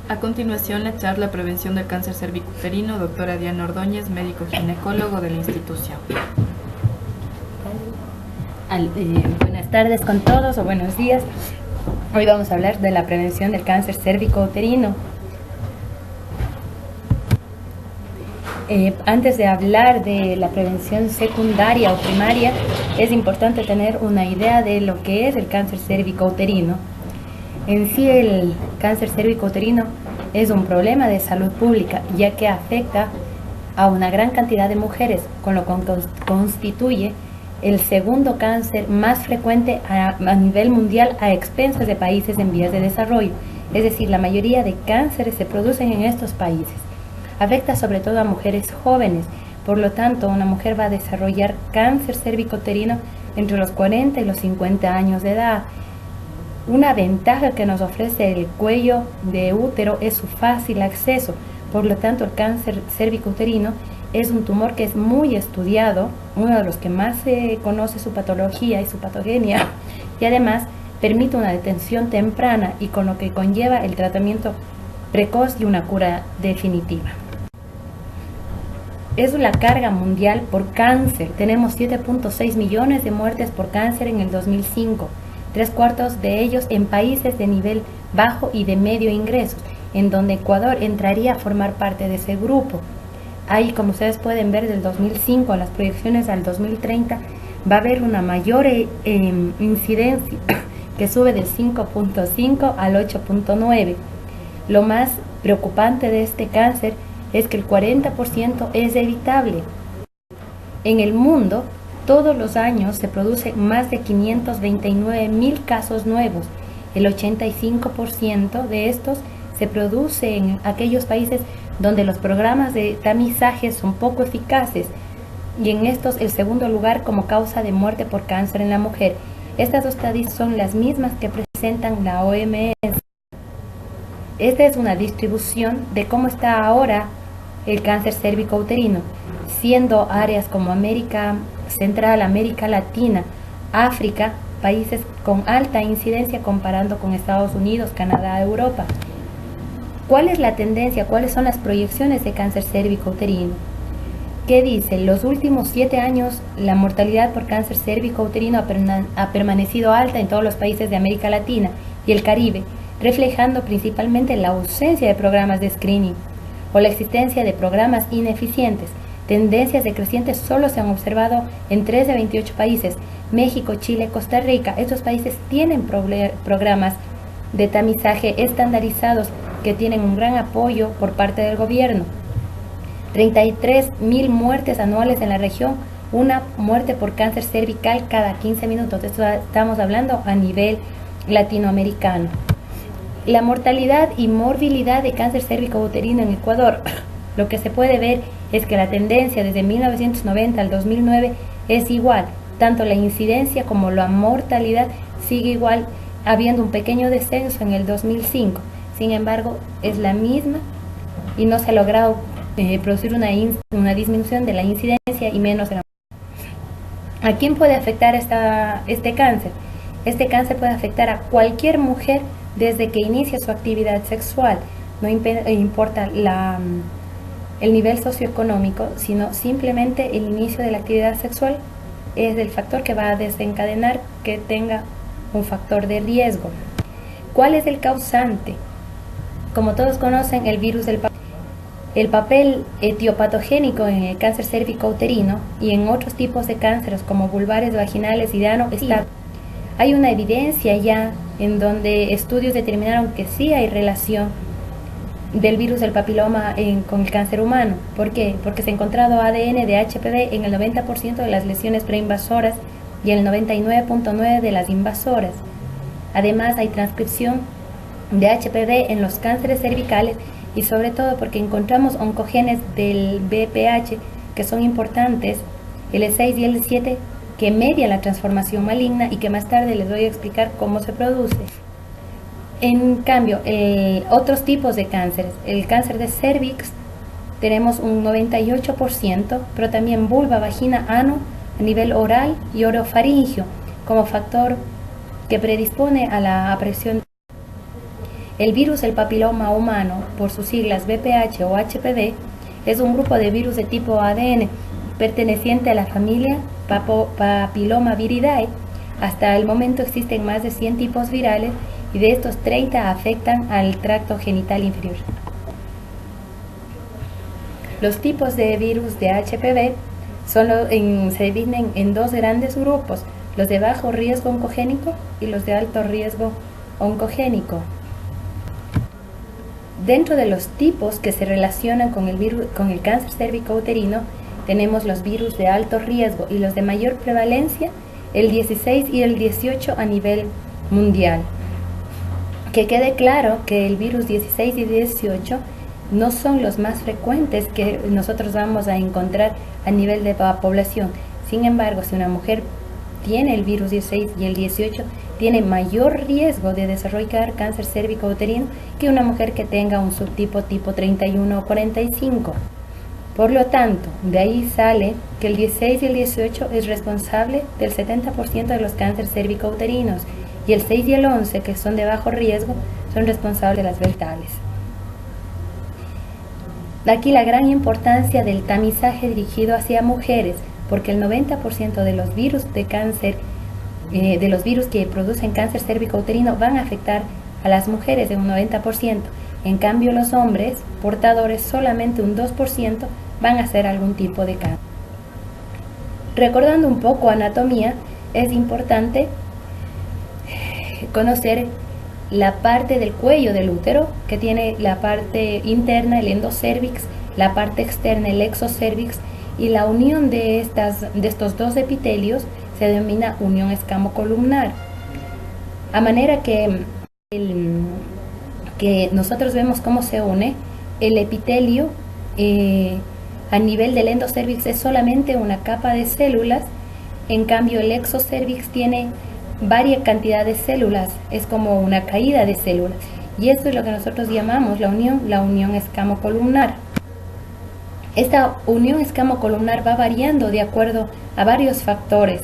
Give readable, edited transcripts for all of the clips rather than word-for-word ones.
A continuación, la charla Prevención del cáncer cervicuterino, doctora Diana Ordóñez, médico ginecólogo de la institución. Buenas tardes con todos o buenos días. Hoy vamos a hablar de la prevención del cáncer cérvico-uterino. Antes de hablar de la prevención secundaria o primaria, es importante tener una idea de lo que es el cáncer cérvico-uterino. En sí, el cáncer cérvico-uterino es un problema de salud pública, ya que afecta a una gran cantidad de mujeres, con lo que constituye el segundo cáncer más frecuente a nivel mundial a expensas de países en vías de desarrollo. Es decir, la mayoría de cánceres se producen en estos países. Afecta sobre todo a mujeres jóvenes, por lo tanto, una mujer va a desarrollar cáncer cérvico-uterino entre los 40 y los 50 años de edad. Una ventaja que nos ofrece el cuello de útero es su fácil acceso. Por lo tanto, el cáncer cérvico-uterino es un tumor que es muy estudiado, uno de los que más se conoce su patología y su patogenia, y además permite una detención temprana y con lo que conlleva el tratamiento precoz y una cura definitiva. Es la carga mundial por cáncer. Tenemos 7.6 millones de muertes por cáncer en el 2005, 3/4 de ellos en países de nivel bajo y de medio ingresos, en donde Ecuador entraría a formar parte de ese grupo. Ahí, como ustedes pueden ver, del 2005 a las proyecciones al 2030, va a haber una mayor incidencia que sube del 5.5 al 8.9. Lo más preocupante de este cáncer es que el 40% es evitable. En el mundo, todos los años se producen más de 529.000 casos nuevos. El 85% de estos se produce en aquellos países donde los programas de tamizaje son poco eficaces, y en estos el segundo lugar como causa de muerte por cáncer en la mujer. Estas dos estadísticas son las mismas que presentan la OMS. Esta es una distribución de cómo está ahora el cáncer cérvico-uterino, siendo áreas como América Central, América Latina, África, países con alta incidencia comparando con Estados Unidos, Canadá, Europa. ¿Cuál es la tendencia? ¿Cuáles son las proyecciones de cáncer cérvico-uterino? ¿Qué dice? Los últimos 7 años la mortalidad por cáncer cérvico-uterino ha permanecido alta en todos los países de América Latina y el Caribe, reflejando principalmente la ausencia de programas de screening o la existencia de programas ineficientes. Tendencias decrecientes solo se han observado en 3 de 28 países: México, Chile, Costa Rica. Estos países tienen programas de tamizaje estandarizados que tienen un gran apoyo por parte del gobierno. 33.000 muertes anuales en la región, una muerte por cáncer cervical cada 15 minutos. Esto estamos hablando a nivel latinoamericano. La mortalidad y morbilidad de cáncer cérvico-uterino en Ecuador. Lo que se puede ver es que la tendencia desde 1990 al 2009 es igual. Tanto la incidencia como la mortalidad sigue igual, habiendo un pequeño descenso en el 2005. Sin embargo, es la misma y no se ha logrado producir una disminución de la incidencia y menos en la mortalidad. ¿A quién puede afectar este cáncer? Este cáncer puede afectar a cualquier mujer desde que inicia su actividad sexual. No importa el nivel socioeconómico, sino simplemente el inicio de la actividad sexual es el factor que va a desencadenar que tenga un factor de riesgo. ¿Cuál es el causante? Como todos conocen, el virus del papel. El papel etiopatogénico en el cáncer cérvico-uterino y en otros tipos de cánceres como vulvares, vaginales y de ano está. Hay una evidencia ya en donde estudios determinaron que sí hay relación del virus del papiloma con el cáncer humano. ¿Por qué? Porque se ha encontrado ADN de HPV en el 90% de las lesiones preinvasoras y en el 99.9% de las invasoras. Además, hay transcripción de HPV en los cánceres cervicales y sobre todo porque encontramos oncogenes del BPH que son importantes, L6 y L7, que media la transformación maligna y que más tarde les voy a explicar cómo se produce. En cambio, otros tipos de cánceres, el cáncer de cervix, tenemos un 98%, pero también vulva, vagina, ano, a nivel oral y orofaringio, como factor que predispone a la aparición. El virus del papiloma humano, por sus siglas VPH o HPV, es un grupo de virus de tipo ADN perteneciente a la familia Papillomaviridae. Hasta el momento existen más de 100 tipos virales y de estos 30 afectan al tracto genital inferior. Los tipos de virus de HPV se dividen en dos grandes grupos, los de bajo riesgo oncogénico y los de alto riesgo oncogénico. Dentro de los tipos que se relacionan con el cáncer cervicouterino, tenemos los virus de alto riesgo y los de mayor prevalencia, el 16 y el 18 a nivel mundial. Que quede claro que el virus 16 y 18 no son los más frecuentes que nosotros vamos a encontrar a nivel de la población. Sin embargo, si una mujer tiene el virus 16 y el 18, tiene mayor riesgo de desarrollar cáncer cérvico-uterino que una mujer que tenga un subtipo tipo 31 o 45. Por lo tanto, de ahí sale que el 16 y el 18 es responsable del 70% de los cánceres cérvico-uterinos y el 6 y el 11, que son de bajo riesgo, son responsables de las rectales. Aquí la gran importancia del tamizaje dirigido hacia mujeres, porque el 90% de los virus de cáncer, de los virus que producen cáncer cérvico-uterino van a afectar a las mujeres en un 90%. En cambio, los hombres portadores solamente un 2% van a hacer algún tipo de cáncer. Recordando un poco anatomía, es importante conocer la parte del cuello del útero, que tiene la parte interna, el endocervix, la parte externa, el exocervix, y la unión de estos dos epitelios se denomina unión escamocolumnar. A manera que nosotros vemos cómo se une, el epitelio a nivel del endocervix es solamente una capa de células, en cambio el exocervix tiene varias cantidades de células, es como una caída de células, y esto es lo que nosotros llamamos la unión escamocolumnar. Esta unión escamocolumnar va variando de acuerdo a varios factores: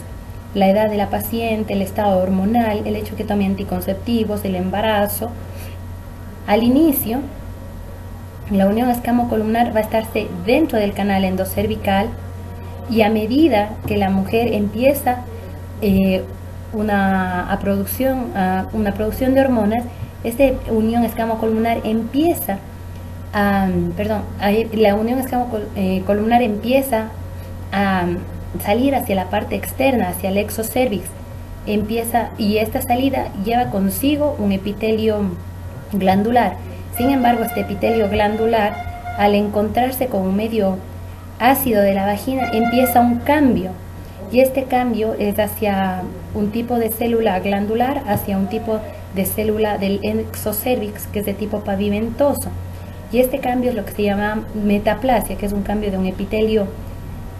la edad de la paciente, el estado hormonal, el hecho que tome anticonceptivos, el embarazo. Al inicio, la unión escamocolumnar va a estarse dentro del canal endocervical, y a medida que la mujer empieza una producción de hormonas, esta unión escamocolumnar empieza la unión escamocolumnar empieza a salir hacia la parte externa, hacia el exocervix, y esta salida lleva consigo un epitelio glandular. Sin embargo, este epitelio glandular, al encontrarse con un medio ácido de la vagina, empieza un cambio, y este cambio es hacia un tipo de célula glandular, hacia un tipo de célula del exocervix, que es de tipo pavimentoso. Y este cambio es lo que se llama metaplasia, que es un cambio de un epitelio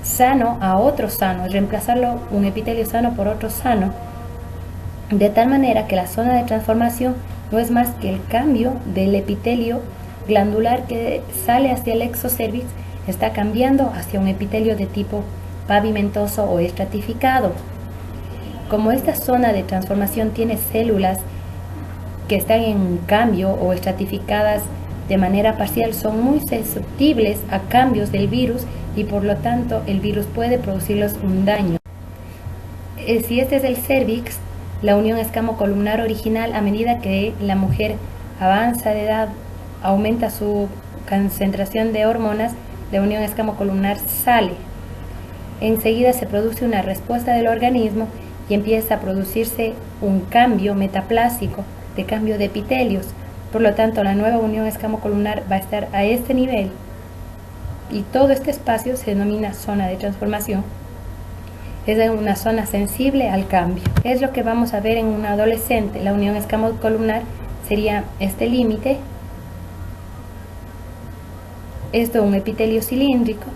sano a otro sano, es reemplazarlo un epitelio sano por otro sano, de tal manera que la zona de transformación no es más que el cambio del epitelio glandular que sale hacia el exocervix, está cambiando hacia un epitelio de tipo pavimentoso o estratificado. Como esta zona de transformación tiene células que están en cambio o estratificadas de manera parcial, son muy susceptibles a cambios del virus, y por lo tanto el virus puede producirles un daño. Si este es el cervix, la unión escamocolumnar original, a medida que la mujer avanza de edad, aumenta su concentración de hormonas, la unión escamocolumnar sale. Enseguida se produce una respuesta del organismo y empieza a producirse un cambio metaplásico, de cambio de epitelios. Por lo tanto, la nueva unión escamocolumnar va a estar a este nivel, y todo este espacio se denomina zona de transformación. Es una zona sensible al cambio. Es lo que vamos a ver en un adolescente. La unión escamocolumnar sería este límite, esto un epitelio cilíndrico,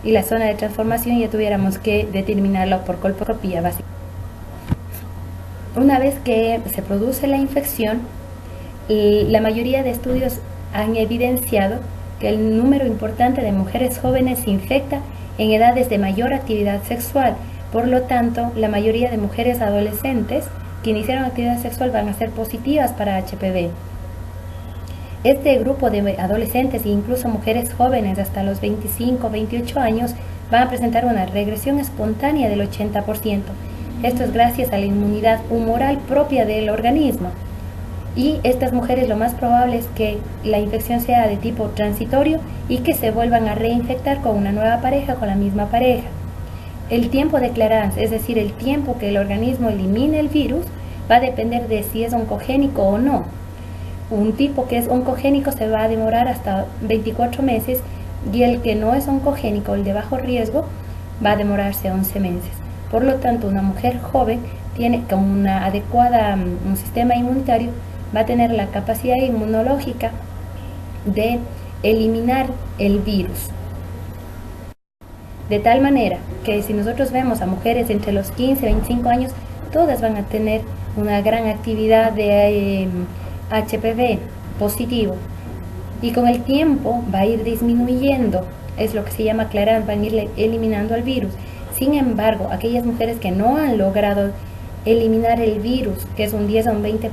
y la zona de transformación ya tuviéramos que determinarlo por colposcopía básica. Una vez que se produce la infección, la mayoría de estudios han evidenciado que el número importante de mujeres jóvenes se infecta en edades de mayor actividad sexual. Por lo tanto, la mayoría de mujeres adolescentes que iniciaron actividad sexual van a ser positivas para HPV. Este grupo de adolescentes e incluso mujeres jóvenes hasta los 25, 28 años van a presentar una regresión espontánea del 80%. Esto es gracias a la inmunidad humoral propia del organismo. Y estas mujeres lo más probable es que la infección sea de tipo transitorio y que se vuelvan a reinfectar con una nueva pareja, con la misma pareja. El tiempo de clearance, es decir, el tiempo que el organismo elimine el virus, va a depender de si es oncogénico o no. Un tipo que es oncogénico se va a demorar hasta 24 meses y el que no es oncogénico, el de bajo riesgo, va a demorarse 11 meses. Por lo tanto, una mujer joven tiene con una adecuada un sistema inmunitario, va a tener la capacidad inmunológica de eliminar el virus. De tal manera que si nosotros vemos a mujeres entre los 15 y 25 años, todas van a tener una gran actividad de HPV positivo. Y con el tiempo va a ir disminuyendo, es lo que se llama clearance, van a ir eliminando el virus. Sin embargo, aquellas mujeres que no han logrado eliminar el virus, que es un 10 a un 20%,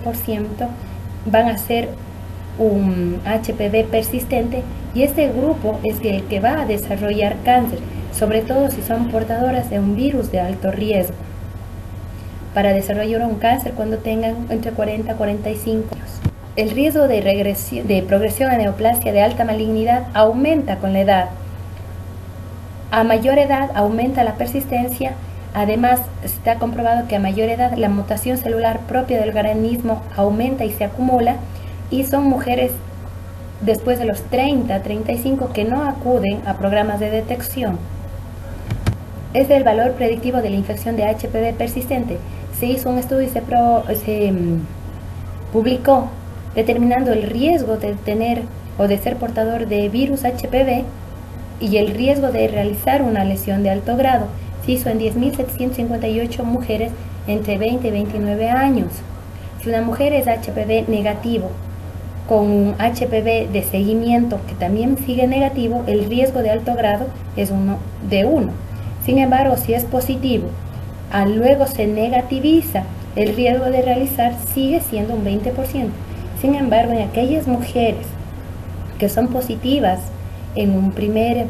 van a ser un HPV persistente y este grupo es el que va a desarrollar cáncer, sobre todo si son portadoras de un virus de alto riesgo, para desarrollar un cáncer cuando tengan entre 40 y 45 años. El riesgo de progresión a neoplasia de alta malignidad aumenta con la edad. A mayor edad aumenta la persistencia. Además, está comprobado que a mayor edad la mutación celular propia del organismo aumenta y se acumula, y son mujeres después de los 30, 35 que no acuden a programas de detección. Es el valor predictivo de la infección de HPV persistente. Se hizo un estudio y se publicó determinando el riesgo de tener o de ser portador de virus HPV y el riesgo de realizar una lesión de alto grado. Se hizo en 10.758 mujeres entre 20 y 29 años. Si una mujer es HPV negativo, con un HPV de seguimiento que también sigue negativo, el riesgo de alto grado es 1 de 1. Sin embargo, si es positivo, luego se negativiza, el riesgo de realizar sigue siendo un 20%. Sin embargo, en aquellas mujeres que son positivas en un primer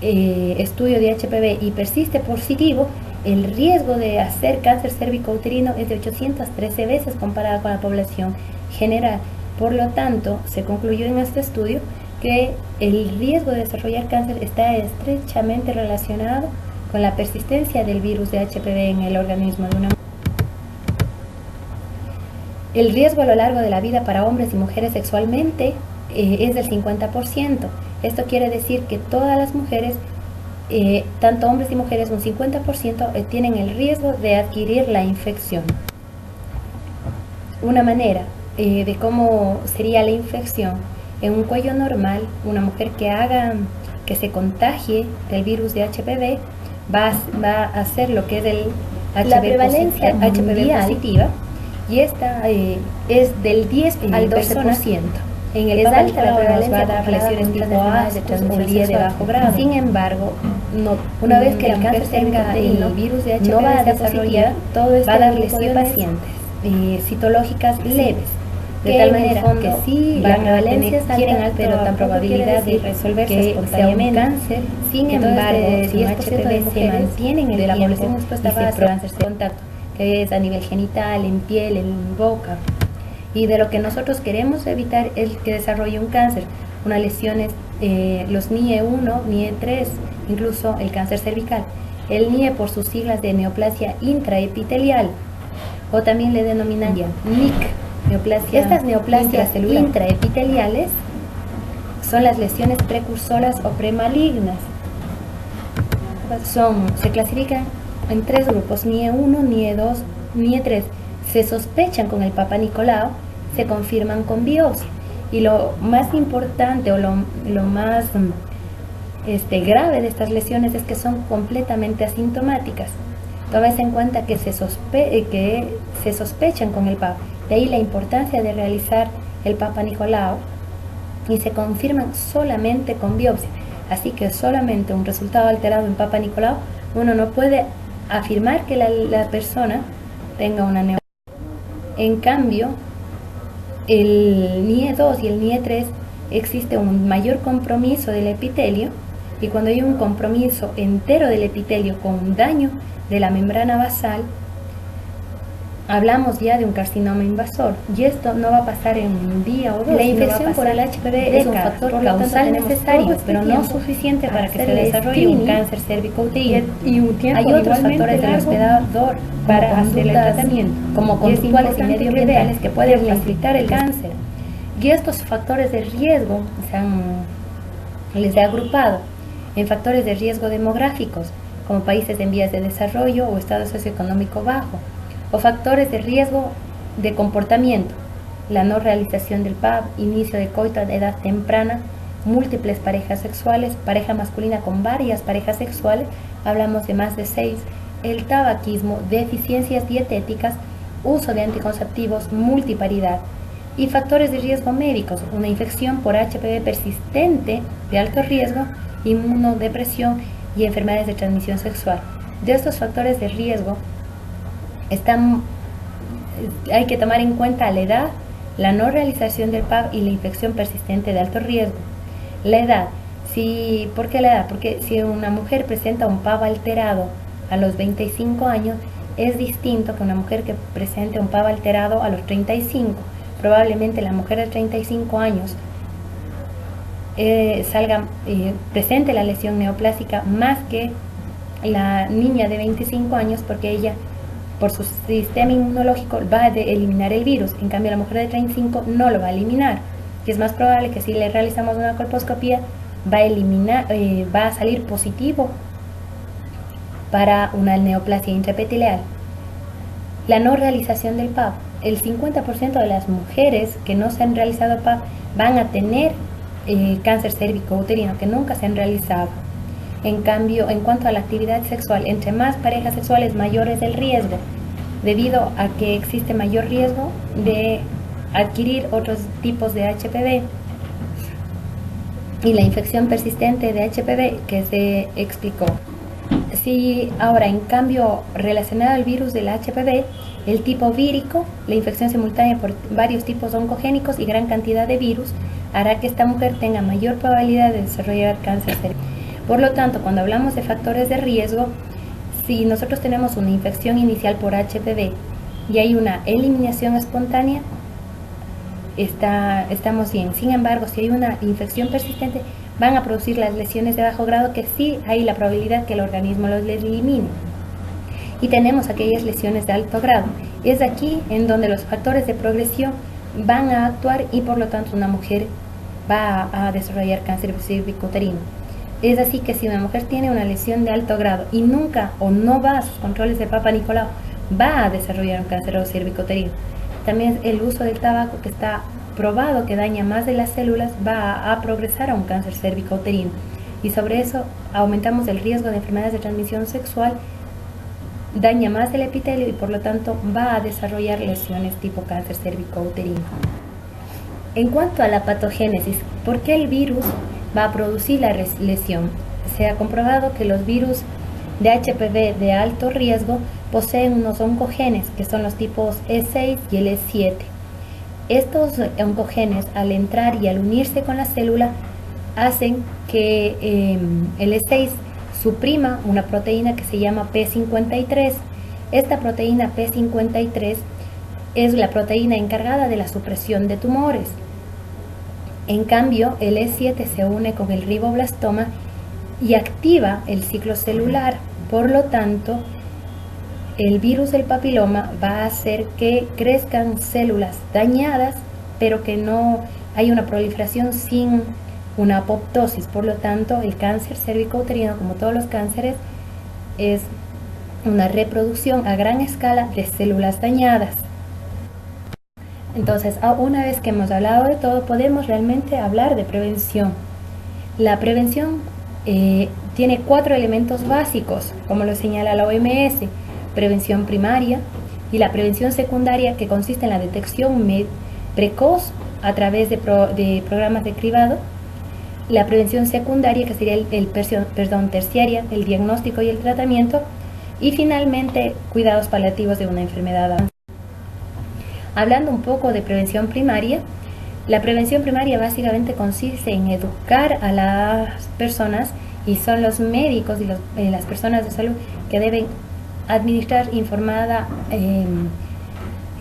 estudio de HPV y persiste positivo, el riesgo de hacer cáncer cérvico-uterino es de 813 veces comparado con la población general. Por lo tanto, se concluyó en este estudio que el riesgo de desarrollar cáncer está estrechamente relacionado con la persistencia del virus de HPV en el organismo de una mujer. El riesgo a lo largo de la vida para hombres y mujeres sexualmente es del 50%. Esto quiere decir que todas las mujeres, tanto hombres y mujeres, un 50% tienen el riesgo de adquirir la infección. Una manera de cómo sería la infección en un cuello normal, una mujer que se contagie del virus de HPV va a hacer lo que es la prevalencia HPV positiva, y esta es del 10 al 12%. En el Papa Nicolau nos va a dar lesiones tipo ascos o LIE de bajo grado. Sin embargo, una vez que el cáncer tenga el virus de HPV, no va a desarrollar todo este grupo de pacientes citológicas leves. De tal manera que sí, la prevalencia es alta, pero tan probabilidad de resolverse espontáneamente. Cáncer, sin embargo, si es HPV se mantiene en el tiempo y se cáncer de contacto, que es a nivel genital, en piel, en boca. Y de lo que nosotros queremos evitar es que desarrolle un cáncer, unas lesiones, los NIE1, NIE3, incluso el cáncer cervical. El NIE por sus siglas de neoplasia intraepitelial, o también le denominan NIC. Estas neoplasias intraepiteliales son las lesiones precursoras o premalignas. Se clasifican en 3 grupos: NIE1, NIE2, NIE3. Se sospechan con el Papa Nicolau, se confirman con biopsia. Y lo más importante o lo más grave de estas lesiones es que son completamente asintomáticas. Tómese en cuenta que se sospechan con el Papa. De ahí la importancia de realizar el Papa Nicolau, y se confirman solamente con biopsia. Así que solamente un resultado alterado en Papa Nicolau, uno no puede afirmar que la persona tenga una neoplasia. En cambio, el NIE2 y el NIE3 existe un mayor compromiso del epitelio, y cuando hay un compromiso entero del epitelio con un daño de la membrana basal, hablamos ya de un carcinoma invasor, y esto no va a pasar en un día o dos. La infección por el HPV es un factor causal necesario, pero no suficiente para que se desarrolle un cáncer cervicouterino. Hay otros factores del hospedador para hacer el tratamiento, como conductuales y medioambientales, que pueden facilitar el cáncer. Y estos factores de riesgo les he agrupado en factores de riesgo demográficos, como países en vías de desarrollo o estado socioeconómico bajo, o factores de riesgo de comportamiento, la no realización del PAP, inicio de coito a edad temprana, múltiples parejas sexuales, pareja masculina con varias parejas sexuales, hablamos de más de 6, el tabaquismo, deficiencias dietéticas, uso de anticonceptivos, multiparidad, y factores de riesgo médicos, una infección por HPV persistente de alto riesgo, inmunodepresión y enfermedades de transmisión sexual. De estos factores de riesgo hay que tomar en cuenta la edad, la no realización del PAP y la infección persistente de alto riesgo. La edad, ¿por qué la edad? Porque si una mujer presenta un PAP alterado a los 25 años, es distinto que una mujer que presente un PAP alterado a los 35. Probablemente la mujer de 35 años presente la lesión neoplásica más que la niña de 25 años, porque ella, por su sistema inmunológico, va a eliminar el virus. En cambio, la mujer de 35 no lo va a eliminar, y es más probable que si le realizamos una colposcopía va a salir positivo para una neoplasia intraepitelial. La no realización del PAP. El 50% de las mujeres que no se han realizado PAP van a tener cáncer cérvico-uterino, que nunca se han realizado. En cambio, en cuanto a la actividad sexual, entre más parejas sexuales, mayor es el riesgo, debido a que existe mayor riesgo de adquirir otros tipos de HPV. Y la infección persistente de HPV que se explicó. Si ahora, en cambio, relacionado al virus del HPV, el tipo vírico, la infección simultánea por varios tipos oncogénicos y gran cantidad de virus, hará que esta mujer tenga mayor probabilidad de desarrollar cáncer cervical. Por lo tanto, cuando hablamos de factores de riesgo, si nosotros tenemos una infección inicial por HPV y hay una eliminación espontánea, estamos bien. Sin embargo, si hay una infección persistente, van a producir las lesiones de bajo grado, que sí hay la probabilidad que el organismo los elimine. Y tenemos aquellas lesiones de alto grado. Es aquí en donde los factores de progresión van a actuar, y por lo tanto una mujer va a desarrollar cáncer cervicouterino. Es así que si una mujer tiene una lesión de alto grado y nunca o no va a sus controles de Papa Nicolau, va a desarrollar un cáncer cervicouterino. También el uso del tabaco, que está probado que daña más de las células, va a progresar a un cáncer cervicouterino. Y sobre eso aumentamos el riesgo de enfermedades de transmisión sexual, daña más el epitelio y por lo tanto va a desarrollar lesiones tipo cáncer cervicouterino. En cuanto a la patogénesis, ¿por qué el virus va a producir la lesión? Se ha comprobado que los virus de HPV de alto riesgo poseen unos oncogenes, que son los tipos E6 y el E7. Estos oncogenes, al entrar y al unirse con la célula, hacen que el E6 suprima una proteína que se llama P53. Esta proteína P53 es la proteína encargada de la supresión de tumores. En cambio, el E7 se une con el riboblastoma y activa el ciclo celular. Por lo tanto, el virus del papiloma va a hacer que crezcan células dañadas, pero que no hay una proliferación sin una apoptosis. Por lo tanto, el cáncer cervicouterino, como todos los cánceres, es una reproducción a gran escala de células dañadas. Entonces, una vez que hemos hablado de todo, podemos realmente hablar de prevención. La prevención tiene 4 elementos básicos, como lo señala la OMS: prevención primaria y la prevención secundaria, que consiste en la detección precoz a través de programas de cribado; la prevención secundaria, que sería terciaria, el diagnóstico y el tratamiento; y finalmente cuidados paliativos de una enfermedad. Hablando un poco de prevención primaria, la prevención primaria básicamente consiste en educar a las personas, y son los médicos y las personas de salud que deben administrar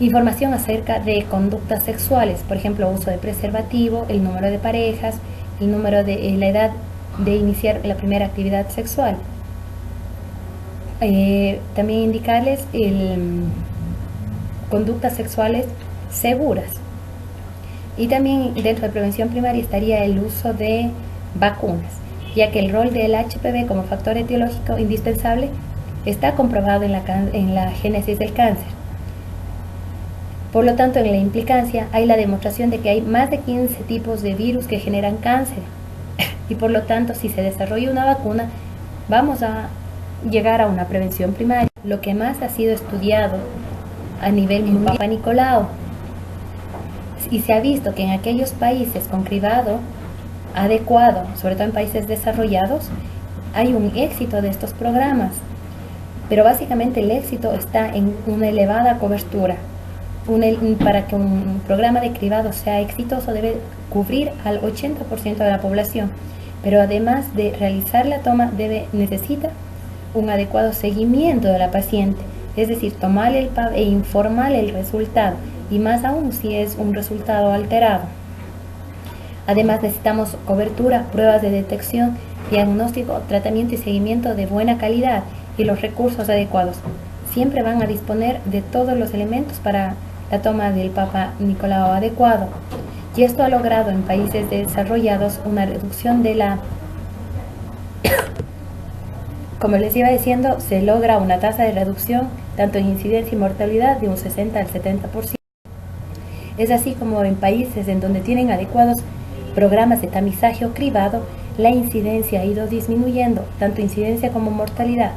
información acerca de conductas sexuales, por ejemplo, uso de preservativo, el número de parejas, el número de la edad de iniciar la primera actividad sexual. También indicarles conductas sexuales seguras. Y también dentro de prevención primaria estaría el uso de vacunas, ya que el rol del HPV como factor etiológico indispensable está comprobado en la génesis del cáncer. Por lo tanto, en la implicancia hay la demostración de que hay más de 15 tipos de virus que generan cáncer. Y por lo tanto, si se desarrolla una vacuna, vamos a llegar a una prevención primaria. Lo que más ha sido estudiado a nivel mundial, Papa Nicolau, y se ha visto que en aquellos países con cribado adecuado, sobre todo en países desarrollados, hay un éxito de estos programas. Pero básicamente el éxito está en una elevada cobertura. Para que un programa de cribado sea exitoso debe cubrir al 80% de la población, pero además de realizar la toma necesita un adecuado seguimiento de la paciente, es decir, tomarle el PAP e informarle el resultado, y más aún si es un resultado alterado. Además necesitamos cobertura, pruebas de detección, diagnóstico, tratamiento y seguimiento de buena calidad, y los recursos adecuados. Siempre van a disponer de todos los elementos para la toma del Papa Nicolau adecuado. Y esto ha logrado en países desarrollados una reducción de como les iba diciendo, se logra una tasa de reducción tanto en incidencia y mortalidad de un 60 al 70%. Es así como en países en donde tienen adecuados programas de tamizaje o cribado, la incidencia ha ido disminuyendo, tanto incidencia como mortalidad,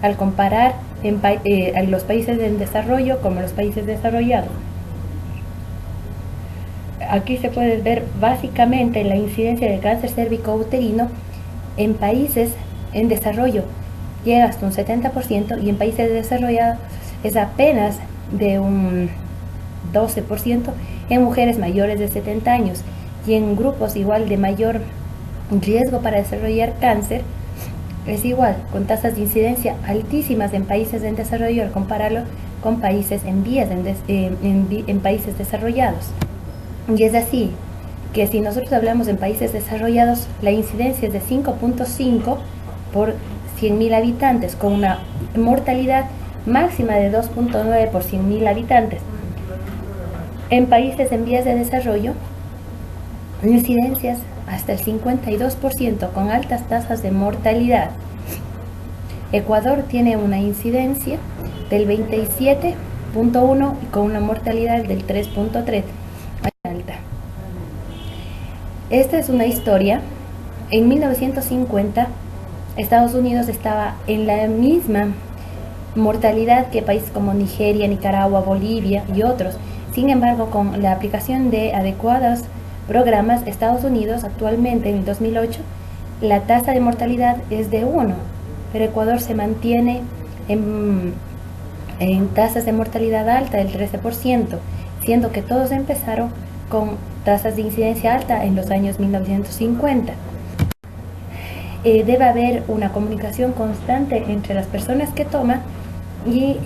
al comparar a los países en desarrollo como los países desarrollados. Aquí se puede ver básicamente la incidencia de cáncer cérvico-uterino en países en desarrollo llega hasta un 70%, y en países desarrollados es apenas de un 12% en mujeres mayores de 70 años, y en grupos igual de mayor riesgo para desarrollar cáncer es igual, con tasas de incidencia altísimas en países en desarrollo al compararlo con países en países desarrollados. Y es así que si nosotros hablamos en países desarrollados, la incidencia es de 5.5 por 100.000 habitantes, con una mortalidad máxima de 2.9 por 100.000 habitantes. En países en vías de desarrollo, incidencias hasta el 52% con altas tasas de mortalidad. Ecuador tiene una incidencia del 27.1 y con una mortalidad del 3.3 alta. Esta es una historia. En 1950 Estados Unidos estaba en la misma mortalidad que países como Nigeria, Nicaragua, Bolivia y otros. Sin embargo, con la aplicación de adecuados programas, Estados Unidos actualmente en el 2008 la tasa de mortalidad es de 1, pero Ecuador se mantiene en tasas de mortalidad alta del 13%, siendo que todos empezaron con tasas de incidencia alta en los años 1950. Debe haber una comunicación constante entre las personas que toman y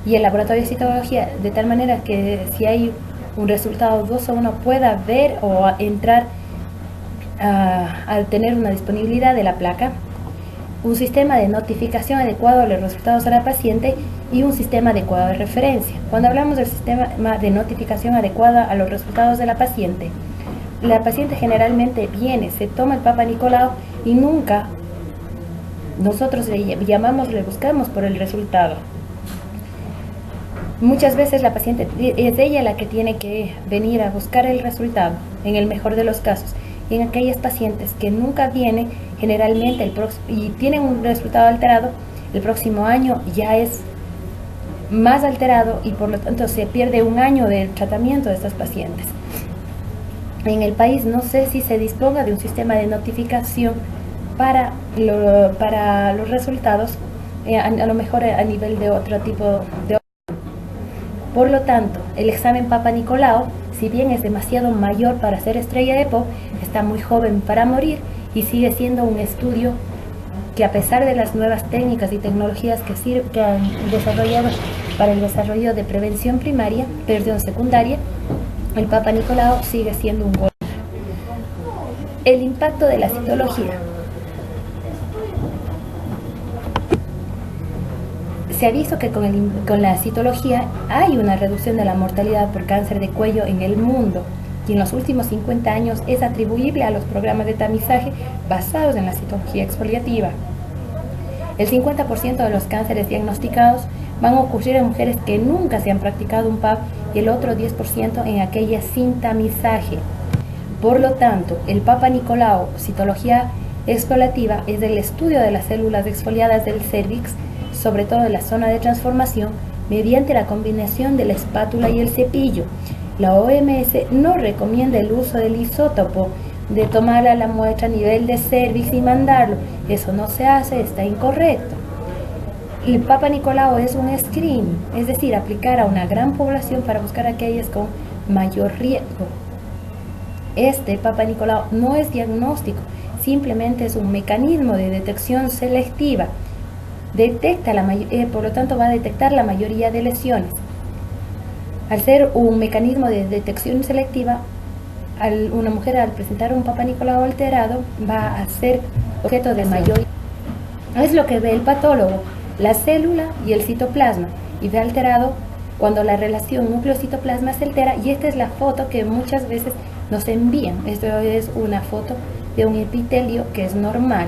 el laboratorio de citología, de tal manera que si hay un resultado dudoso uno pueda ver o entrar al tener una disponibilidad de la placa, un sistema de notificación adecuado a los resultados a la paciente y un sistema adecuado de referencia. Cuando hablamos del sistema de notificación adecuada a los resultados de la paciente generalmente viene, se toma el Papa Nicolau y nunca nosotros le buscamos por el resultado. Muchas veces la paciente es ella la que tiene que venir a buscar el resultado, en el mejor de los casos. Y en aquellas pacientes que nunca viene, generalmente y tienen un resultado alterado, el próximo año ya es más alterado y por lo tanto se pierde un año del tratamiento de estas pacientes. En el país no sé si se disponga de un sistema de notificación para los resultados, a lo mejor a nivel de otro tipo de... Por lo tanto, el examen Papa Nicolau, si bien es demasiado mayor para ser estrella de pop, está muy joven para morir y sigue siendo un estudio que, a pesar de las nuevas técnicas y tecnologías que han desarrollado para el desarrollo de prevención secundaria, el Papa Nicolau sigue siendo un gol. El impacto de la citología. Se ha visto que con la citología hay una reducción de la mortalidad por cáncer de cuello en el mundo, y en los últimos 50 años es atribuible a los programas de tamizaje basados en la citología exfoliativa. El 50% de los cánceres diagnosticados van a ocurrir en mujeres que nunca se han practicado un PAP y el otro 10% en aquellas sin tamizaje. Por lo tanto, el Papa Nicolau, citología exfoliativa, es el estudio de las células exfoliadas del cérvix, sobre todo en la zona de transformación, mediante la combinación de la espátula y el cepillo. La OMS no recomienda el uso del isótopo, de tomar a la muestra a nivel de cérvix y mandarlo. Eso no se hace, está incorrecto. El Papa Nicolau es un screening, es decir, aplicar a una gran población para buscar a aquellas con mayor riesgo. Este Papa Nicolau no es diagnóstico, simplemente es un mecanismo de detección selectiva. Por lo tanto, va a detectar la mayoría de lesiones. Al ser un mecanismo de detección selectiva, una mujer, al presentar un Papa Nicolau alterado, va a ser objeto de mayor. Es lo que ve el patólogo, la célula y el citoplasma, y ve alterado cuando la relación núcleo-citoplasma se altera, y esta es la foto que muchas veces nos envían. Esto es una foto de un epitelio que es normal.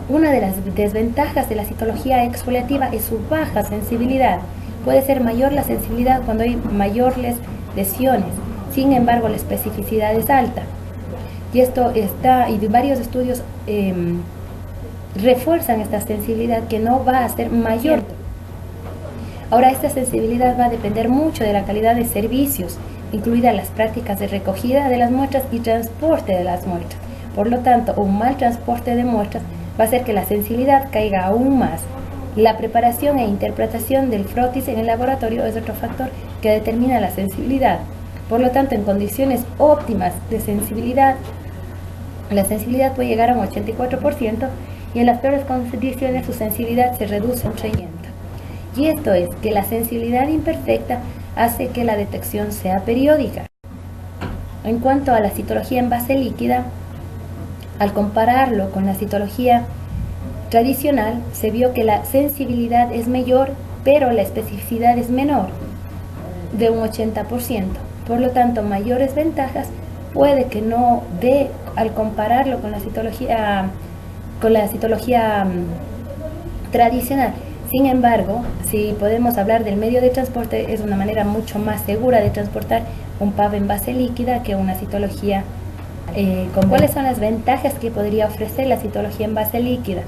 Una de las desventajas de la citología exfoliativa es su baja sensibilidad. Puede ser mayor la sensibilidad cuando hay mayores lesiones. Sin embargo, la especificidad es alta. Y varios estudios refuerzan esta sensibilidad, que no va a ser mayor. Ahora, esta sensibilidad va a depender mucho de la calidad de servicios, incluidas las prácticas de recogida de las muestras y transporte de las muestras. Por lo tanto, un mal transporte de muestras va a hacer que la sensibilidad caiga aún más. La preparación e interpretación del frotis en el laboratorio es otro factor que determina la sensibilidad. Por lo tanto, en condiciones óptimas de sensibilidad, la sensibilidad puede llegar a un 84%, y en las peores condiciones su sensibilidad se reduce a un 30%. Y esto es que la sensibilidad imperfecta hace que la detección sea periódica. En cuanto a la citología en base líquida, al compararlo con la citología tradicional, se vio que la sensibilidad es mayor, pero la especificidad es menor, de un 80%. Por lo tanto, mayores ventajas puede que no dé al compararlo con la citología tradicional. Sin embargo, si podemos hablar del medio de transporte, es una manera mucho más segura de transportar un PAP en base líquida que una citología ¿Cuáles son las ventajas que podría ofrecer la citología en base líquida?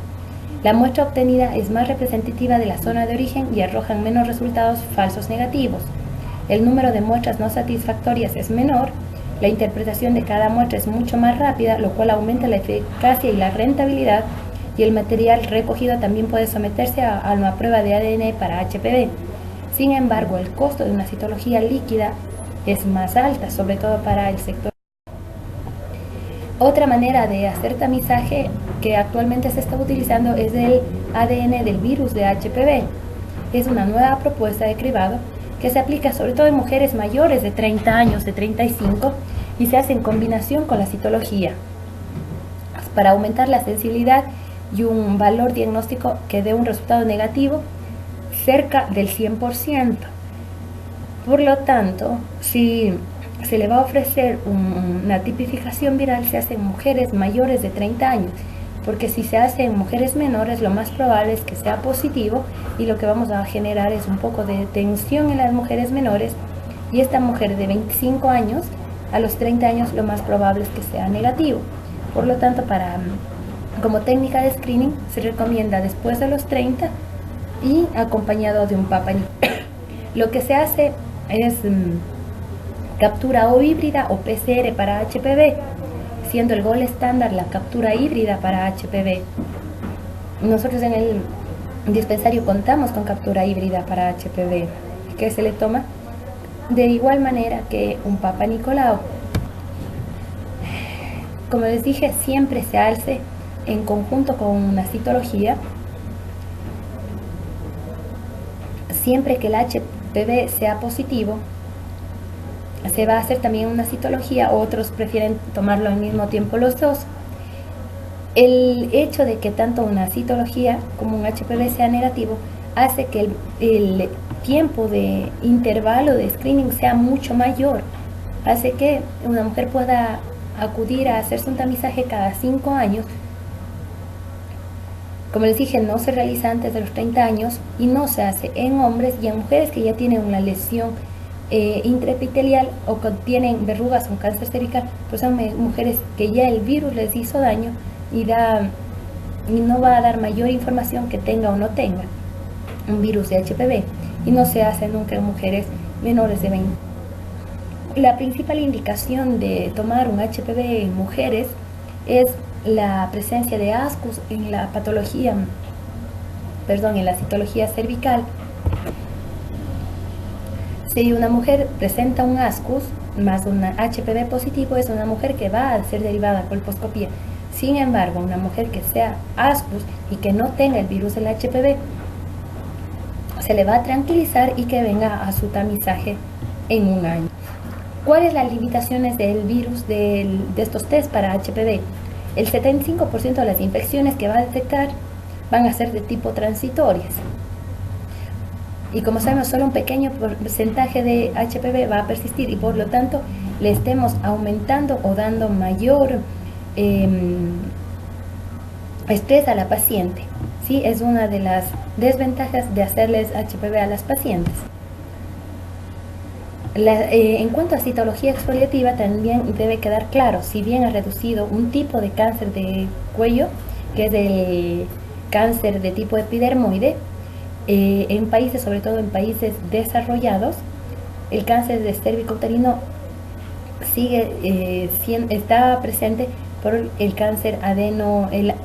La muestra obtenida es más representativa de la zona de origen y arrojan menos resultados falsos negativos. El número de muestras no satisfactorias es menor. La interpretación de cada muestra es mucho más rápida, lo cual aumenta la eficacia y la rentabilidad, y el material recogido también puede someterse a una prueba de ADN para HPV. Sin embargo, el costo de una citología líquida es más alta, sobre todo para el sector. Otra manera de hacer tamizaje que actualmente se está utilizando es el ADN del virus de HPV. Es una nueva propuesta de cribado que se aplica sobre todo en mujeres mayores de 30 años, de 35, y se hace en combinación con la citología para aumentar la sensibilidad y un valor diagnóstico que dé un resultado negativo cerca del 100%. Por lo tanto, si se le va a ofrecer una tipificación viral, se hace en mujeres mayores de 30 años, porque si se hace en mujeres menores, lo más probable es que sea positivo, y lo que vamos a generar es un poco de tensión en las mujeres menores, y esta mujer de 25 años, a los 30 años, lo más probable es que sea negativo. Por lo tanto, como técnica de screening, se recomienda después de los 30 y acompañado de un Papa Nicolau. Lo que se hace es captura o híbrida o PCR para HPV, siendo el gold estándar la captura híbrida para HPV. Nosotros en dispensario contamos con captura híbrida para HPV, que se le toma de igual manera que un Papa Nicolau. Como les dije, siempre se hace en conjunto con una citología. Siempre que el HPV sea positivo, se va a hacer también una citología. Otros prefieren tomarlo al mismo tiempo los dos. El hecho de que tanto una citología como un HPV sea negativo hace que el tiempo de intervalo de screening sea mucho mayor. Hace que una mujer pueda acudir a hacerse un tamizaje cada 5 años. Como les dije, no se realiza antes de los 30 años y no se hace en hombres y en mujeres que ya tienen una lesión intraepitelial o que tienen verrugas o cáncer cervical, pues son mujeres que ya el virus les hizo daño y no va a dar mayor información que tenga o no tenga un virus de HPV, y no se hace nunca en mujeres menores de 20. La principal indicación de tomar un HPV en mujeres es la presencia de ascus en la citología cervical. Si una mujer presenta un ascus más un HPV positivo, es una mujer que va a ser derivada a colposcopía. Sin embargo, una mujer que sea ascus y que no tenga el virus del HPV, se le va a tranquilizar y que venga a su tamizaje en un año. ¿Cuáles las limitaciones del virus de estos test para HPV? El 75% de las infecciones que va a detectar van a ser de tipo transitorias. Y como sabemos, solo un pequeño porcentaje de HPV va a persistir y por lo tanto le estemos aumentando o dando mayor estrés a la paciente. ¿Sí? Es una de las desventajas de hacerles HPV a las pacientes. En cuanto a citología exfoliativa, también debe quedar claro, si bien ha reducido un tipo de cáncer de cuello, que es el cáncer de tipo epidermoide, en países, sobre todo en países desarrollados, el cáncer de cervicouterino está presente por el cáncer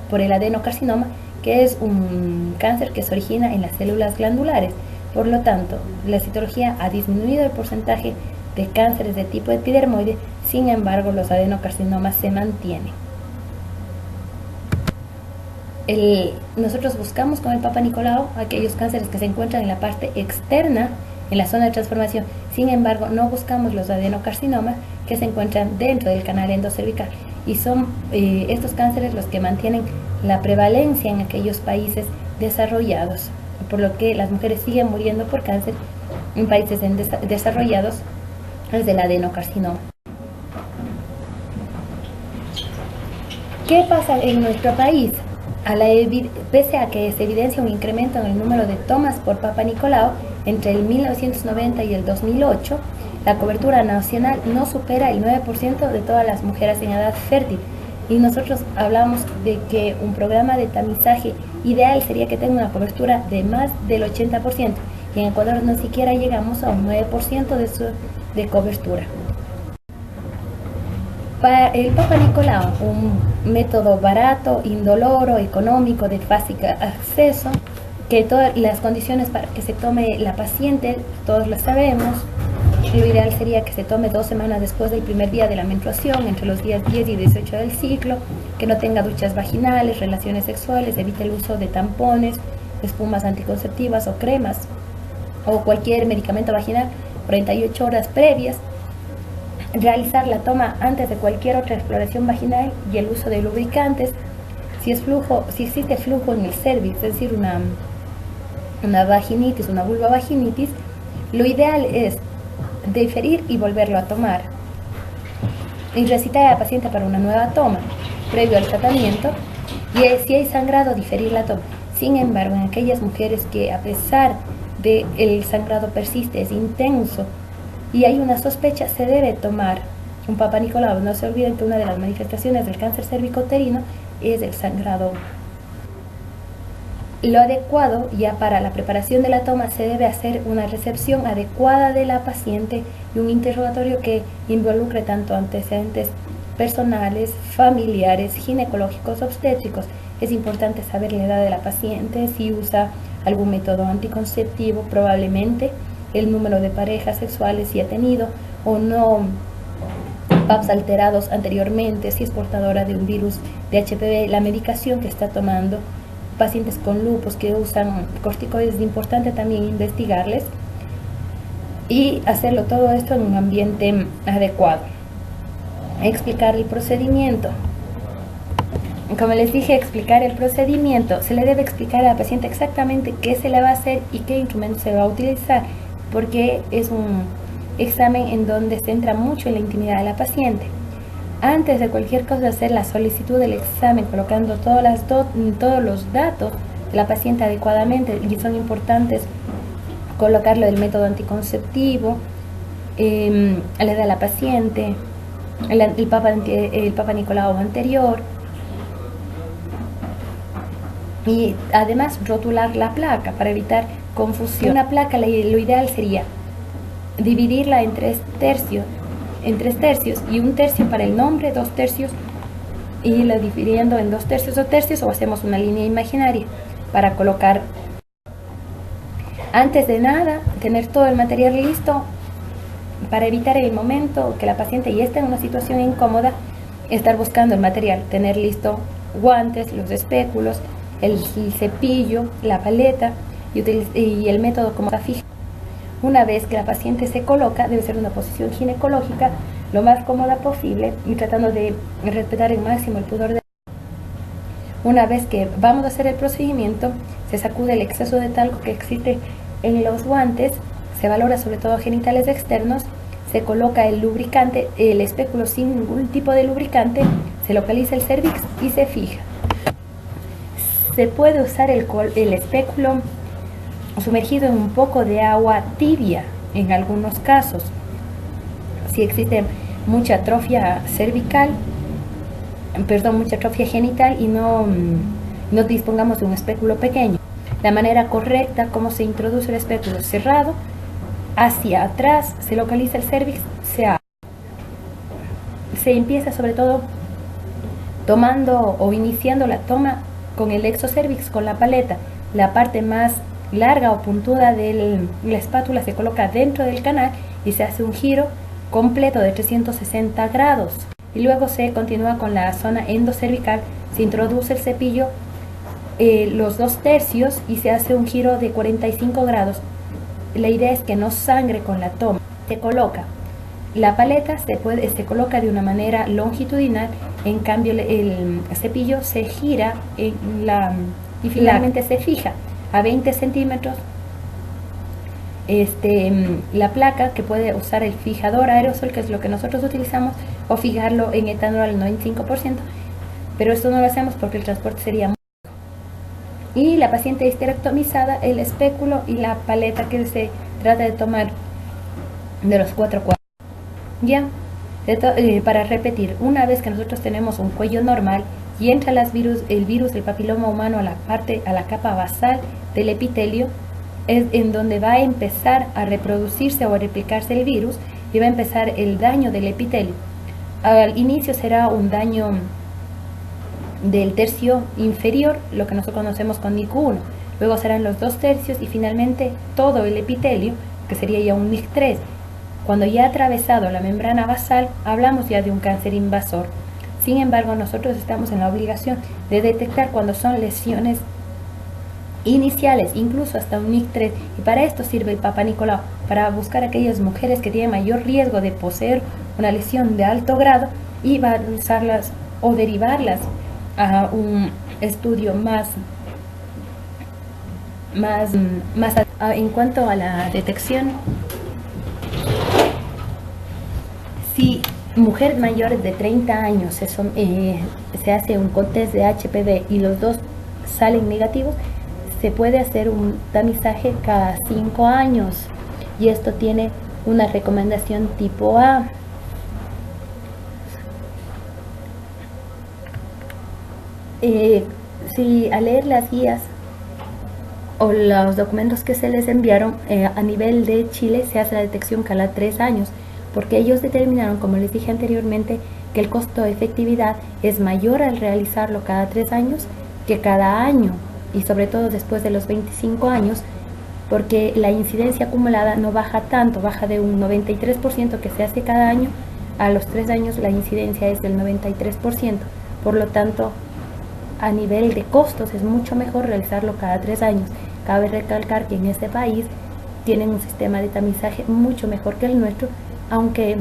por el adenocarcinoma, que es un cáncer que se origina en las células glandulares. Por lo tanto, la citología ha disminuido el porcentaje de cánceres de tipo epidermoide, sin embargo, los adenocarcinomas se mantienen. Nosotros buscamos con el Papa Nicolau aquellos cánceres que se encuentran en la parte externa, en la zona de transformación. Sin embargo, no buscamos los adenocarcinomas que se encuentran dentro del canal endocervical. Y son estos cánceres los que mantienen la prevalencia en aquellos países desarrollados, por lo que las mujeres siguen muriendo por cáncer en países desarrollados desde el adenocarcinoma. ¿Qué pasa en nuestro país? Pese a que se evidencia un incremento en el número de tomas por Papa Nicolau entre el 1990 y el 2008, la cobertura nacional no supera el 9% de todas las mujeres en edad fértil. Y nosotros hablamos de que un programa de tamizaje ideal sería que tenga una cobertura de más del 80%. Y en Ecuador no siquiera llegamos a un 9% de cobertura. Para el Papa Nicolau, un método barato, indoloro, económico, de fácil acceso, que todas las condiciones para que se tome la paciente, todos lo sabemos. Lo ideal sería que se tome 2 semanas después del primer día de la menstruación, entre los días 10 y 18 del ciclo, que no tenga duchas vaginales, relaciones sexuales, evite el uso de tampones, espumas anticonceptivas o cremas, o cualquier medicamento vaginal 48 horas previas. Realizar la toma antes de cualquier otra exploración vaginal y el uso de lubricantes. Si existe flujo en el cervix, es decir, una vaginitis, una vulvovaginitis, lo ideal es diferir y volverlo a tomar. Y recitar a la paciente para una nueva toma previo al tratamiento, y si hay sangrado, diferir la toma. Sin embargo, en aquellas mujeres que a pesar de el sangrado persiste, es intenso y hay una sospecha, se debe tomar un Papa Nicolau. No se olviden que una de las manifestaciones del cáncer cervicouterino es el sangrado. Lo adecuado ya para la preparación de la toma, se debe hacer una recepción adecuada de la paciente y un interrogatorio que involucre tanto antecedentes personales, familiares, ginecológicos, obstétricos. Es importante saber la edad de la paciente, si usa algún método anticonceptivo, probablemente el número de parejas sexuales si ha tenido o no, PAPs alterados anteriormente, si es portadora de un virus de HPV, la medicación que está tomando, pacientes con lupus que usan corticoides, es importante también investigarles y hacerlo todo esto en un ambiente adecuado. Explicar el procedimiento. Como les dije, explicar el procedimiento. Se le debe explicar a la paciente exactamente qué se le va a hacer y qué instrumento se va a utilizar, porque es un examen en donde se entra mucho en la intimidad de la paciente. Antes de cualquier cosa, hacer la solicitud del examen colocando todos los datos de la paciente adecuadamente, y son importantes colocarlo del método anticonceptivo, la edad de la paciente, el Papa Nicolau anterior, y además rotular la placa para evitar confusión. Una placa, lo ideal sería dividirla en tres tercios y un tercio para el nombre, 2 tercios, y la dividiendo en 2 tercios o tercios, o hacemos una línea imaginaria para colocar. Antes de nada, tener todo el material listo para evitar el momento que la paciente ya está en una situación incómoda, estar buscando el material, tener listo guantes, los espéculos, el cepillo, la paleta y el método como está fija. Una vez que la paciente se coloca, debe ser una posición ginecológica lo más cómoda posible y tratando de respetar al máximo el pudor de. Una vez que vamos a hacer el procedimiento, se sacude el exceso de talco que existe en los guantes, se valora sobre todo genitales externos, se coloca el lubricante, el espéculo sin ningún tipo de lubricante, se localiza el cervix y se fija. Se puede usar el espéculo sumergido en un poco de agua tibia en algunos casos. Si existe mucha atrofia cervical, mucha atrofia genital y no dispongamos de un espéculo pequeño. La manera correcta como se introduce el espéculo: cerrado, hacia atrás, se localiza el cervix, se empieza sobre todo tomando o iniciando la toma con el exocervix, con la paleta. La parte más larga o puntuda de la espátula se coloca dentro del canal y se hace un giro completo de 360 grados. Y luego se continúa con la zona endocervical, se introduce el cepillo los 2 tercios y se hace un giro de 45 grados. La idea es que no sangre con la toma. Se coloca la paleta, se coloca de una manera longitudinal, en cambio el cepillo se gira y finalmente se fija a 20 centímetros. La placa, que puede usar el fijador aerosol, que es lo que nosotros utilizamos, o fijarlo en etanol al 95%, pero esto no lo hacemos porque el transporte sería muy largo. Y la paciente histerectomizada, el espéculo y la paleta que se trata de tomar de los 4 cuadros. Ya, para repetir, una vez que nosotros tenemos un cuello normal y entra el virus del papiloma humano a la capa basal del epitelio, es en donde va a empezar a reproducirse o a replicarse el virus y va a empezar el daño del epitelio. Al inicio será un daño del tercio inferior, lo que nosotros conocemos con NIC1, luego serán los 2 tercios y finalmente todo el epitelio, que sería ya un NIC3. Cuando ya ha atravesado la membrana basal, hablamos ya de un cáncer invasor. Sin embargo, nosotros estamos en la obligación de detectar cuando son lesiones iniciales, incluso hasta un NIC3, y para esto sirve el Papa Nicolau, para buscar aquellas mujeres que tienen mayor riesgo de poseer una lesión de alto grado y va a usarlas o derivarlas a un estudio más en cuanto a la detección. Si mujer mayor de 30 años se hace un test de HPV y los dos salen negativos, se puede hacer un tamizaje cada 5 años y esto tiene una recomendación tipo A. Si al leer las guías o los documentos que se les enviaron, a nivel de Chile se hace la detección cada 3 años, porque ellos determinaron, como les dije anteriormente, que el costo de efectividad es mayor al realizarlo cada 3 años que cada año. y sobre todo después de los 25 años, porque la incidencia acumulada no baja tanto, baja de un 93% que se hace cada año, a los 3 años la incidencia es del 93%, por lo tanto a nivel de costos es mucho mejor realizarlo cada 3 años. Cabe recalcar que en este país tienen un sistema de tamizaje mucho mejor que el nuestro, aunque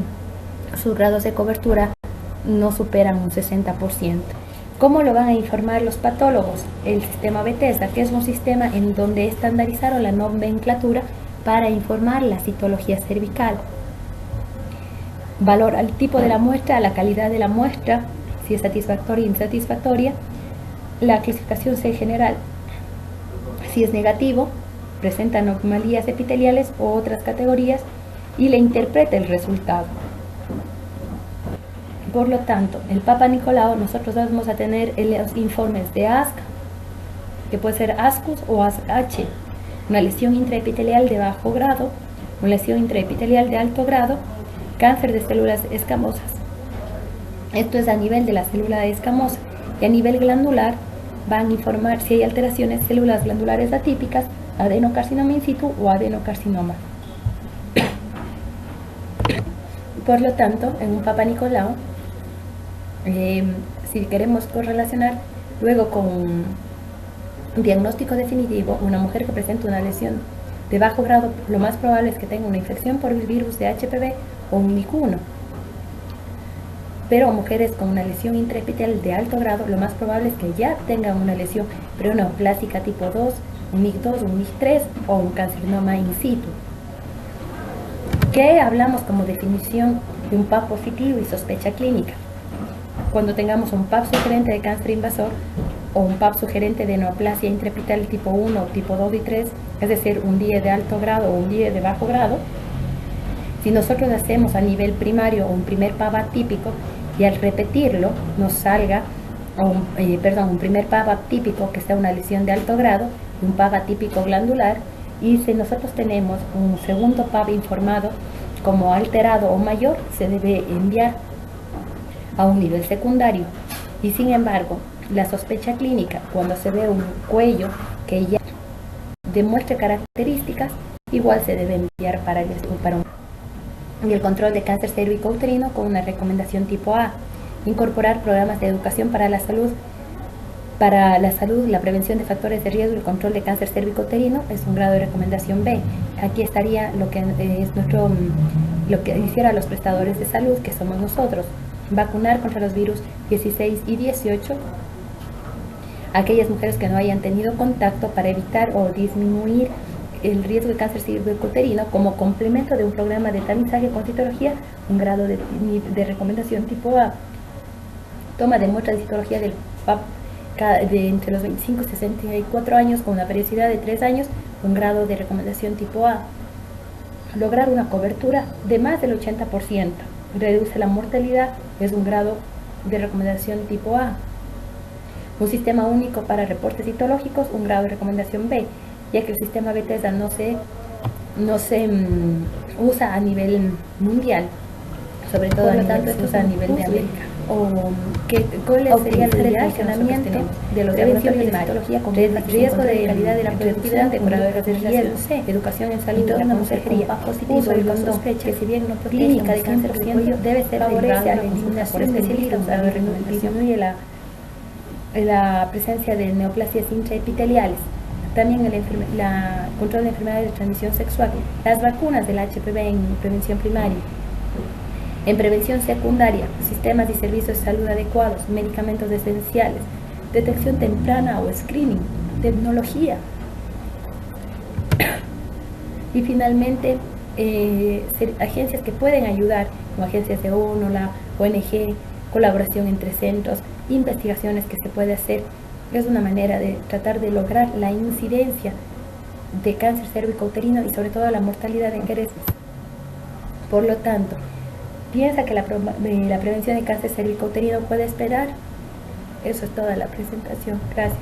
sus grados de cobertura no superan un 60%. ¿Cómo lo van a informar los patólogos? El sistema Bethesda, que es un sistema en donde estandarizaron la nomenclatura para informar la citología cervical. Valora el tipo de la muestra, la calidad de la muestra, si es satisfactoria o insatisfactoria, la clasificación C general, si es negativo, presenta anomalías epiteliales o otras categorías, y le interpreta el resultado. Por lo tanto, el Papa Nicolau, nosotros vamos a tener los informes de ASC, que puede ser ASCUS o ASH, una lesión intraepitelial de bajo grado, una lesión intraepitelial de alto grado, cáncer de células escamosas. Esto es a nivel de la célula escamosa, y a nivel glandular van a informar si hay alteraciones células glandulares atípicas, adenocarcinoma in situ o adenocarcinoma. Por lo tanto, en un Papa Nicolau, si queremos correlacionar luego con un diagnóstico definitivo, una mujer que presenta una lesión de bajo grado, lo más probable es que tenga una infección por el virus de HPV o un MIC-1. Pero mujeres con una lesión intraepitelial de alto grado, lo más probable es que ya tengan una lesión preneoplásica tipo 2, un MIC-2, un MIC-3 o un carcinoma in situ. ¿Qué hablamos como definición de un PAP positivo y sospecha clínica? Cuando tengamos un PAP sugerente de cáncer invasor o un PAP sugerente de neoplasia intraepitelial tipo 1, tipo 2 y 3, es decir, un DIE de alto grado o un DIE de bajo grado, si nosotros hacemos a nivel primario un primer PAP atípico y al repetirlo nos salga un primer PAP atípico que sea una lesión de alto grado, un PAP atípico glandular, y si nosotros tenemos un segundo PAP informado como alterado o mayor, se debe enviar a un nivel secundario. Y sin embargo, la sospecha clínica, cuando se ve un cuello que ya demuestre características, igual se debe enviar para el control de cáncer cervicouterino con una recomendación tipo A. Incorporar programas de educación para la salud, la prevención de factores de riesgo y el control de cáncer cervicouterino es un grado de recomendación B. Aquí estaría lo que hiciera los prestadores de salud, que somos nosotros. Vacunar contra los virus 16 y 18 a aquellas mujeres que no hayan tenido contacto para evitar o disminuir el riesgo de cáncer cervicouterino como complemento de un programa de tamizaje con citología, un grado de recomendación tipo A. Toma de muestra de citología del PAP de entre los 25 y 64 años con una periodicidad de 3 años, un grado de recomendación tipo A. Lograr una cobertura de más del 80%. Reduce la mortalidad, es un grado de recomendación tipo A. Un sistema único para reportes citológicos, un grado de recomendación B, ya que el sistema Bethesda no se usa a nivel mundial, sobre todo esto es a nivel de América. ¿Cuál sería el funcionamiento de los diagnósticos de citología con riesgo de calidad de la productividad de curadores de riesgo, educación en salud, una consejería positivo y con sospecha que si bien no clínica de cáncer de cuello debe ser favorece a la eliminación de especialistas, disminuye la presencia de neoplasias intraepiteliales. También el control de enfermedades de transmisión sexual, las vacunas del HPV en prevención primaria. En prevención secundaria, sistemas y servicios de salud adecuados, medicamentos esenciales, detección temprana o screening, tecnología. Y finalmente, agencias que pueden ayudar, como agencias de ONU, la ONG, colaboración entre centros, investigaciones que se puede hacer. Es una manera de tratar de lograr la incidencia de cáncer cervicouterino y sobre todo la mortalidad en mujeres. Por lo tanto, piensa que la prevención de cáncer cervicouterino puede esperar. Eso es toda la presentación. Gracias.